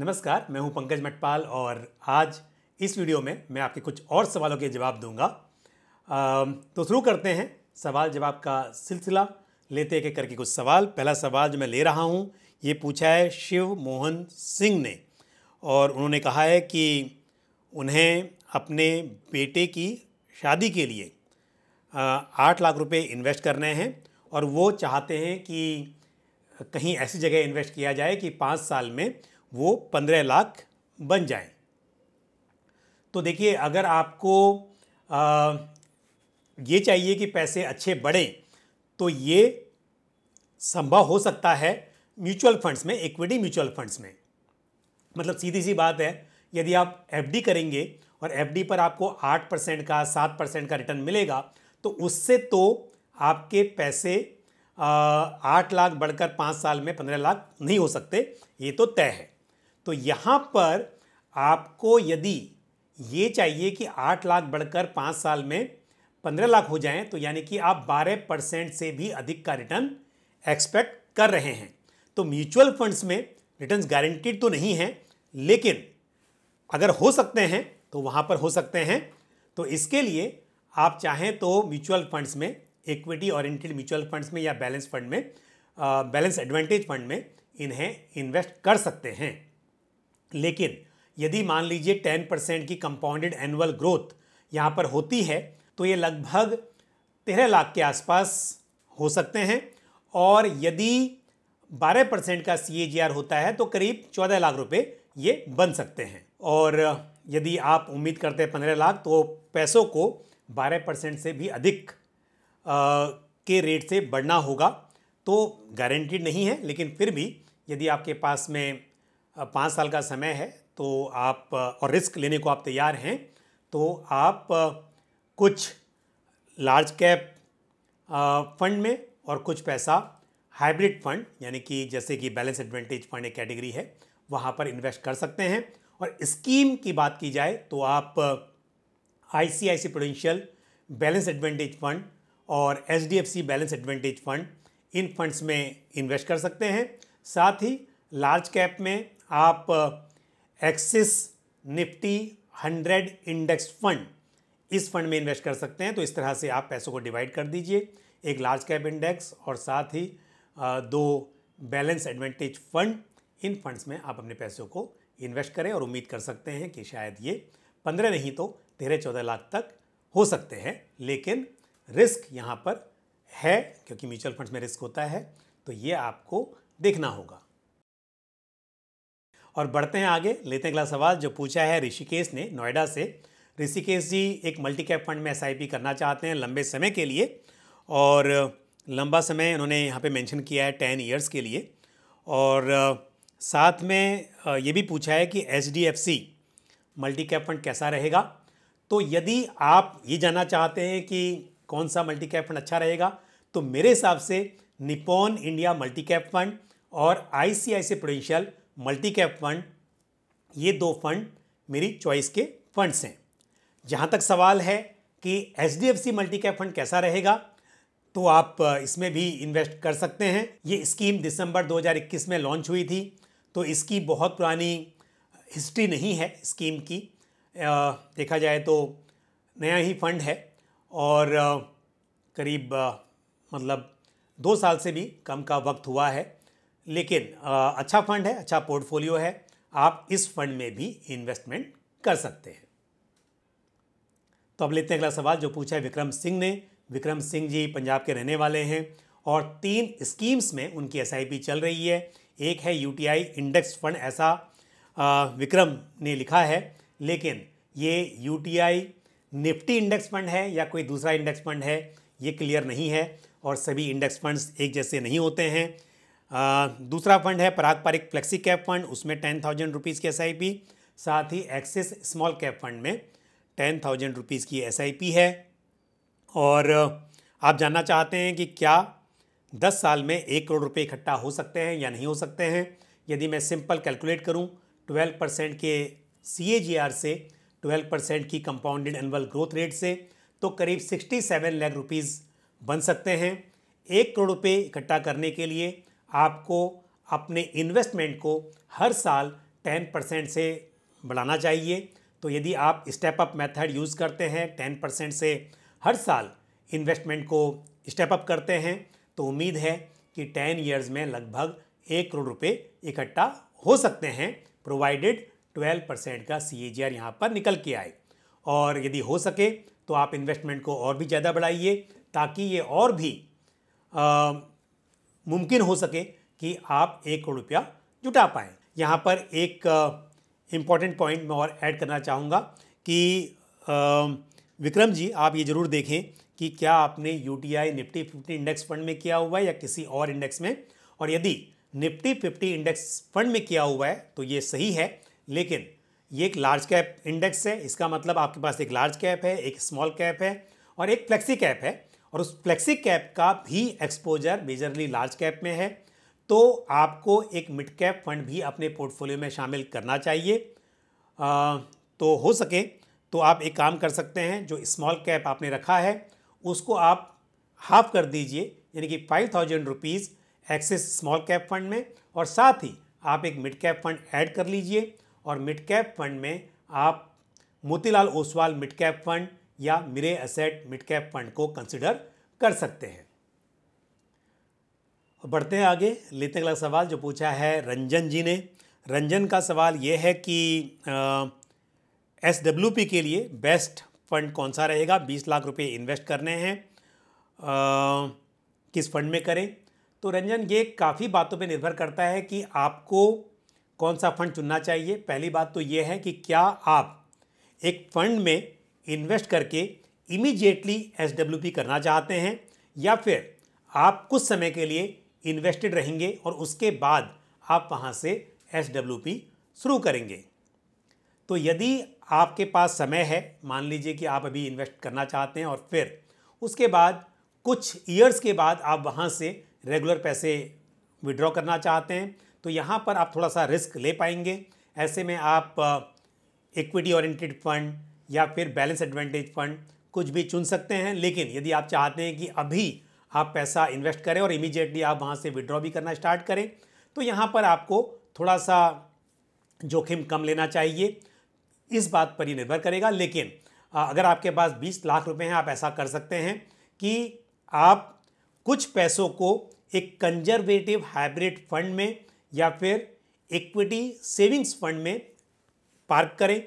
नमस्कार, मैं हूं पंकज मटपाल और आज इस वीडियो में मैं आपके कुछ और सवालों के जवाब दूंगा। तो शुरू करते हैं सवाल जवाब का सिलसिला। लेते एक एक करके कुछ सवाल। पहला सवाल जो मैं ले रहा हूं ये पूछा है शिव मोहन सिंह ने और उन्होंने कहा है कि उन्हें अपने बेटे की शादी के लिए 8 लाख रुपए इन्वेस्ट करने हैं और वो चाहते हैं कि कहीं ऐसी जगह इन्वेस्ट किया जाए कि 5 साल में वो 15 लाख बन जाएं। तो देखिए, अगर आपको ये चाहिए कि पैसे अच्छे बढ़ें तो ये संभव हो सकता है म्यूचुअल फंड्स में, इक्विटी म्यूचुअल फंड्स में। मतलब सीधी सी बात है, यदि आप एफडी करेंगे और एफडी पर आपको 8% का 7% का रिटर्न मिलेगा तो उससे तो आपके पैसे 8 लाख बढ़कर 5 साल में 15 लाख नहीं हो सकते, ये तो तय है। तो यहाँ पर आपको यदि ये चाहिए कि 8 लाख बढ़कर 5 साल में 15 लाख हो जाएं तो यानी कि आप 12% से भी अधिक का रिटर्न एक्सपेक्ट कर रहे हैं। तो म्यूचुअल फंड्स में रिटर्न्स गारंटीड तो नहीं हैं, लेकिन अगर हो सकते हैं तो वहाँ पर हो सकते हैं। तो इसके लिए आप चाहें तो म्यूचुअल फंड्स में, इक्विटी ओरिएंटेड म्यूचुअल फंड्स में या बैलेंस फंड में, बैलेंस एडवांटेज फंड में इन्हें इन्वेस्ट कर सकते हैं। लेकिन यदि मान लीजिए 10% की कंपाउंडेड एनुअल ग्रोथ यहाँ पर होती है तो ये लगभग 13 लाख के आसपास हो सकते हैं और यदि 12% का CAGR होता है तो करीब 14 लाख रुपए ये बन सकते हैं। और यदि आप उम्मीद करते हैं 15 लाख तो पैसों को 12% से भी अधिक के रेट से बढ़ना होगा। तो गारंटीड नहीं है, लेकिन फिर भी यदि आपके पास में 5 साल का समय है तो आप और रिस्क लेने को आप तैयार हैं तो आप कुछ लार्ज कैप फंड में और कुछ पैसा हाइब्रिड फंड, यानी कि जैसे कि बैलेंस एडवांटेज फंड एक कैटेगरी है, वहाँ पर इन्वेस्ट कर सकते हैं। और स्कीम की बात की जाए तो आप ICICI prudential balance advantage fund और HDFC बैलेंस एडवांटेज फंड, इन फंड्स में इन्वेस्ट कर सकते हैं। साथ ही लार्ज कैप में आप एक्सिस निफ्टी 100 इंडेक्स फंड, इस फंड में इन्वेस्ट कर सकते हैं। तो इस तरह से आप पैसों को डिवाइड कर दीजिए, एक लार्ज कैप इंडेक्स और साथ ही 2 बैलेंस एडवांटेज फंड। इन फंड्स में आप अपने पैसों को इन्वेस्ट करें और उम्मीद कर सकते हैं कि शायद ये 15 नहीं तो 13-14 लाख तक हो सकते हैं। लेकिन रिस्क यहाँ पर है, क्योंकि म्यूचुअल फंड्स में रिस्क होता है, तो ये आपको देखना होगा। और बढ़ते हैं आगे, लेते हैं अगला सवाल जो पूछा है ऋषिकेश ने नोएडा से। ऋषिकेश जी एक मल्टी कैप फंड में SIP करना चाहते हैं लंबे समय के लिए और लंबा समय उन्होंने यहाँ पे मेंशन किया है 10 ईयर्स के लिए। और साथ में ये भी पूछा है कि HDFC मल्टी कैप फंड कैसा रहेगा। तो यदि आप ये जानना चाहते हैं कि कौन सा मल्टी कैप फंड अच्छा रहेगा तो मेरे हिसाब से Nippon India multi cap fund और ICICI prudential multi cap fund, ये 2 फंड मेरी चॉइस के फंड्स हैं। जहाँ तक सवाल है कि HDFC मल्टी कैप फंड कैसा रहेगा तो आप इसमें भी इन्वेस्ट कर सकते हैं। ये स्कीम दिसंबर 2021 में लॉन्च हुई थी, तो इसकी बहुत पुरानी हिस्ट्री नहीं है स्कीम की। देखा जाए तो नया ही फंड है और करीब मतलब 2 साल से भी कम का वक्त हुआ है, लेकिन अच्छा फंड है, अच्छा पोर्टफोलियो है। आप इस फंड में भी इन्वेस्टमेंट कर सकते हैं। तो अब लेते हैं अगला सवाल जो पूछा है विक्रम सिंह ने। विक्रम सिंह जी पंजाब के रहने वाले हैं और 3 स्कीम्स में उनकी SIP चल रही है। एक है UTI इंडेक्स फंड, ऐसा विक्रम ने लिखा है, लेकिन ये UTI निफ्टी इंडेक्स फंड है या कोई दूसरा इंडेक्स फंड है ये क्लियर नहीं है और सभी इंडेक्स फंड्स एक जैसे नहीं होते हैं। दूसरा फंड है पारंपरिक फ्लेक्सी कैप फंड, उसमें 10,000 रुपीज़ की SIP, साथ ही एक्सिस स्मॉल कैप फंड में 10,000 रुपीज़ की SIP है। और आप जानना चाहते हैं कि क्या 10 साल में 1 करोड़ रुपए इकट्ठा हो सकते हैं या नहीं हो सकते हैं। यदि मैं सिंपल कैलकुलेट करूं 12% के CAGR से, 12% की कंपाउंडेड एनुअल ग्रोथ रेट से, तो करीब 67 लाख रुपीज़ बन सकते हैं। 1 करोड़ रुपए इकट्ठा करने के लिए आपको अपने इन्वेस्टमेंट को हर साल 10% से बढ़ाना चाहिए। तो यदि आप स्टेप अप मेथड यूज़ करते हैं, 10% से हर साल इन्वेस्टमेंट को स्टेप अप करते हैं, तो उम्मीद है कि 10 ईयर्स में लगभग 1 करोड़ रुपए इकट्ठा हो सकते हैं, प्रोवाइडेड 12% का CAGR यहाँ पर निकल के आए। और यदि हो सके तो आप इन्वेस्टमेंट को और भी ज़्यादा बढ़ाइए, ताकि ये और भी मुमकिन हो सके कि आप 1 करोड़ रुपया जुटा पाएँ। यहाँ पर एक इम्पॉर्टेंट पॉइंट मैं और ऐड करना चाहूँगा कि विक्रम जी, आप ये ज़रूर देखें कि क्या आपने UTI निफ्टी 50 इंडेक्स फंड में किया हुआ है या किसी और इंडेक्स में। और यदि निफ्टी 50 इंडेक्स फंड में किया हुआ है तो ये सही है, लेकिन ये एक लार्ज कैप इंडेक्स है। इसका मतलब आपके पास एक लार्ज कैप है, एक स्मॉल कैप है और एक फ्लेक्सी कैप है, और उस फ्लेक्सी कैप का भी एक्सपोजर मेजरली लार्ज कैप में है। तो आपको एक मिड कैप फंड भी अपने पोर्टफोलियो में शामिल करना चाहिए। तो हो सके तो आप एक काम कर सकते हैं, जो स्मॉल कैप आपने रखा है उसको आप हाफ कर दीजिए, यानी कि 5,000 rupees axis small cap fund में, और साथ ही आप एक मिड कैप फंड ऐड कर लीजिए। और मिड कैप फंड में आप Motilal Oswal mid cap fund या Mirae asset mid cap fund को कंसिडर कर सकते हैं। बढ़ते हैं आगे, लेते हैं अगला सवाल जो पूछा है रंजन जी ने। रंजन का सवाल ये है कि SWP के लिए बेस्ट फंड कौन सा रहेगा, 20 लाख रुपए इन्वेस्ट करने हैं, किस फंड में करें। तो रंजन, ये काफ़ी बातों पे निर्भर करता है कि आपको कौन सा फंड चुनना चाहिए। पहली बात तो ये है कि क्या आप एक फंड में इन्वेस्ट करके इमीडिएटली SWP करना चाहते हैं, या फिर आप कुछ समय के लिए इन्वेस्टेड रहेंगे और उसके बाद आप वहाँ से SWP शुरू करेंगे। तो यदि आपके पास समय है, मान लीजिए कि आप अभी इन्वेस्ट करना चाहते हैं और फिर उसके बाद कुछ ईयर्स के बाद आप वहाँ से रेगुलर पैसे विड्रॉ करना चाहते हैं, तो यहाँ पर आप थोड़ा सा रिस्क ले पाएंगे। ऐसे में आप इक्विटी ओरिएंटेड फंड या फिर बैलेंस एडवांटेज फंड कुछ भी चुन सकते हैं। लेकिन यदि आप चाहते हैं कि अभी आप पैसा इन्वेस्ट करें और इमीडिएटली आप वहाँ से विड्रॉ भी करना स्टार्ट करें, तो यहाँ पर आपको थोड़ा सा जोखिम कम लेना चाहिए। इस बात पर ही निर्भर करेगा। लेकिन अगर आपके पास 20 लाख रुपए हैं, आप ऐसा कर सकते हैं कि आप कुछ पैसों को एक कंजर्वेटिव हाइब्रिड फंड में या फिर इक्विटी सेविंग्स फंड में पार्क करें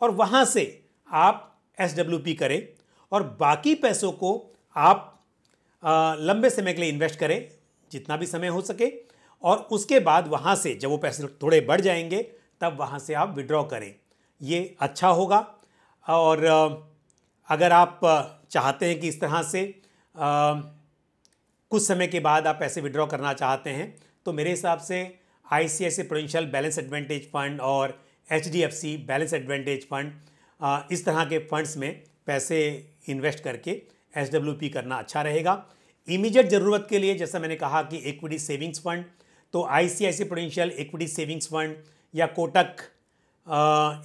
और वहाँ से आप SWP करें, और बाकी पैसों को आप लंबे समय के लिए इन्वेस्ट करें, जितना भी समय हो सके, और उसके बाद वहाँ से जब वो पैसे थोड़े बढ़ जाएंगे तब वहाँ से आप विड्रॉ करें। ये अच्छा होगा। और अगर आप चाहते हैं कि इस तरह से कुछ समय के बाद आप पैसे विड्रॉ करना चाहते हैं, तो मेरे हिसाब से ICICI prudential balance advantage fund और HDFC बैलेंस एडवांटेज फंड, इस तरह के फंड्स में पैसे इन्वेस्ट करके SWP करना अच्छा रहेगा। इमीडिएट ज़रूरत के लिए जैसा मैंने कहा कि इक्विटी सेविंग्स फंड, तो ICICI prudential equity savings fund या कोटक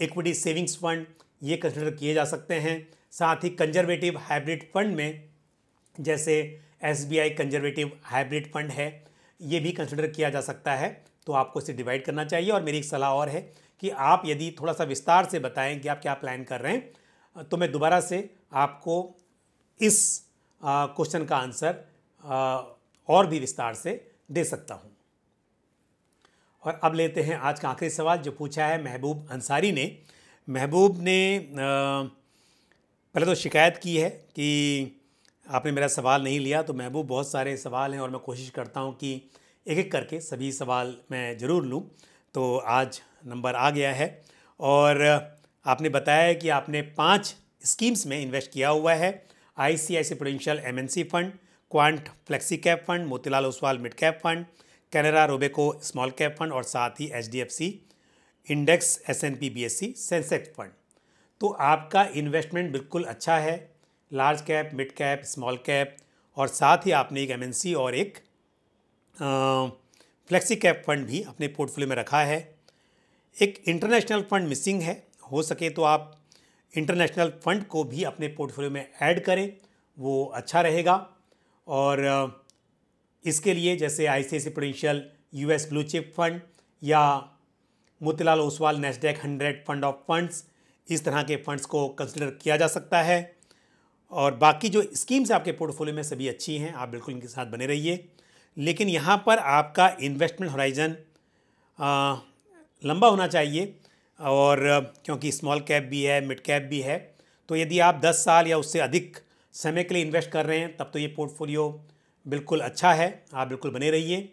इक्विटी सेविंग्स फंड ये कंसिडर किए जा सकते हैं। साथ ही कंजर्वेटिव हाइब्रिड फंड में जैसे SBI कंजर्वेटिव हाइब्रिड फंड है, ये भी कंसिडर किया जा सकता है। तो आपको इसे डिवाइड करना चाहिए। और मेरी एक सलाह और है कि आप यदि थोड़ा सा विस्तार से बताएं कि आप क्या प्लान कर रहे हैं, तो मैं दोबारा से आपको इस क्वेश्चन का आंसर और भी विस्तार से दे सकता हूं। और अब लेते हैं आज का आखिरी सवाल जो पूछा है महबूब अंसारी ने। महबूब ने पहले तो शिकायत की है कि आपने मेरा सवाल नहीं लिया। तो महबूब, बहुत सारे सवाल हैं और मैं कोशिश करता हूं कि एक एक करके सभी सवाल मैं ज़रूर लूं। तो आज नंबर आ गया है और आपने बताया है कि आपने 5 स्कीम्स में इन्वेस्ट किया हुआ है। ICICI prudential MNC fund, quant flexi cap fund, Motilal Oswal mid cap fund, Canara Robeco small cap fund और साथ ही HDFC index S&P BSE Sensex fund. तो आपका इन्वेस्टमेंट बिल्कुल अच्छा है, large cap, mid cap, small cap, और साथ ही आपने एक MNC और एक फ्लेक्सी कैप फंड भी अपने पोर्टफोलियो में रखा है। एक इंटरनेशनल फंड मिसिंग है, हो सके तो आप इंटरनेशनल फंड को भी अपने पोर्टफोलियो में ऐड करें, वो अच्छा रहेगा। और इसके लिए जैसे ICICI Prudential US blue chip fund या Motilal Oswal Nasdaq 100 fund of funds, इस तरह के फंड्स को कंसिडर किया जा सकता है। और बाकी जो स्कीम्स आपके पोर्टफोलियो में सभी अच्छी हैं, आप बिल्कुल इनके साथ बने रहिए। लेकिन यहाँ पर आपका इन्वेस्टमेंट होराइजन लंबा होना चाहिए, और क्योंकि स्मॉल कैप भी है, मिड कैप भी है, तो यदि आप 10 साल या उससे अधिक समय के लिए इन्वेस्ट कर रहे हैं तब तो ये पोर्टफोलियो बिल्कुल अच्छा है, आप बिल्कुल बने रहिए।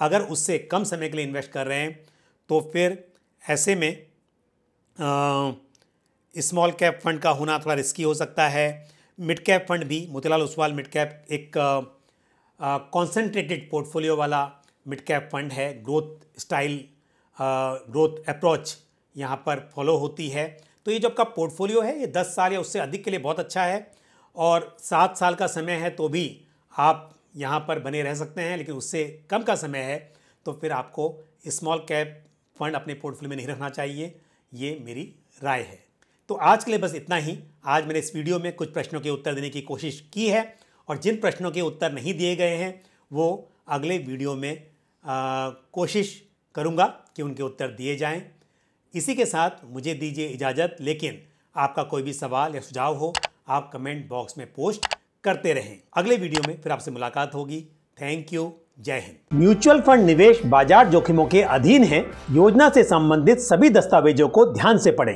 अगर उससे कम समय के लिए इन्वेस्ट कर रहे हैं तो फिर ऐसे में स्मॉल कैप फंड का होना थोड़ा रिस्की हो सकता है। मिड कैप फंड भी, मोतीलाल ओसवाल मिड कैप एक कॉन्सेंट्रेटेड पोर्टफोलियो वाला मिड कैप फंड है। ग्रोथ स्टाइल, ग्रोथ अप्रोच यहाँ पर फॉलो होती है। तो ये जो आपका पोर्टफोलियो है ये 10 साल या उससे अधिक के लिए बहुत अच्छा है, और 7 साल का समय है तो भी आप यहाँ पर बने रह सकते हैं। लेकिन उससे कम का समय है तो फिर आपको स्मॉल कैप फंड अपने पोर्टफोलियो में नहीं रखना चाहिए, ये मेरी राय है। तो आज के लिए बस इतना ही। आज मैंने इस वीडियो में कुछ प्रश्नों के उत्तर देने की कोशिश की है, और जिन प्रश्नों के उत्तर नहीं दिए गए हैं वो अगले वीडियो में कोशिश करूँगा कि उनके उत्तर दिए जाएं। इसी के साथ मुझे दीजिए इजाज़त, लेकिन आपका कोई भी सवाल या सुझाव हो आप कमेंट बॉक्स में पोस्ट करते रहें। अगले वीडियो में फिर आपसे मुलाकात होगी। थैंक यू, जय हिंद। म्यूचुअल फंड निवेश बाजार जोखिमों के अधीन है। योजना से संबंधित सभी दस्तावेजों को ध्यान से पढ़ें।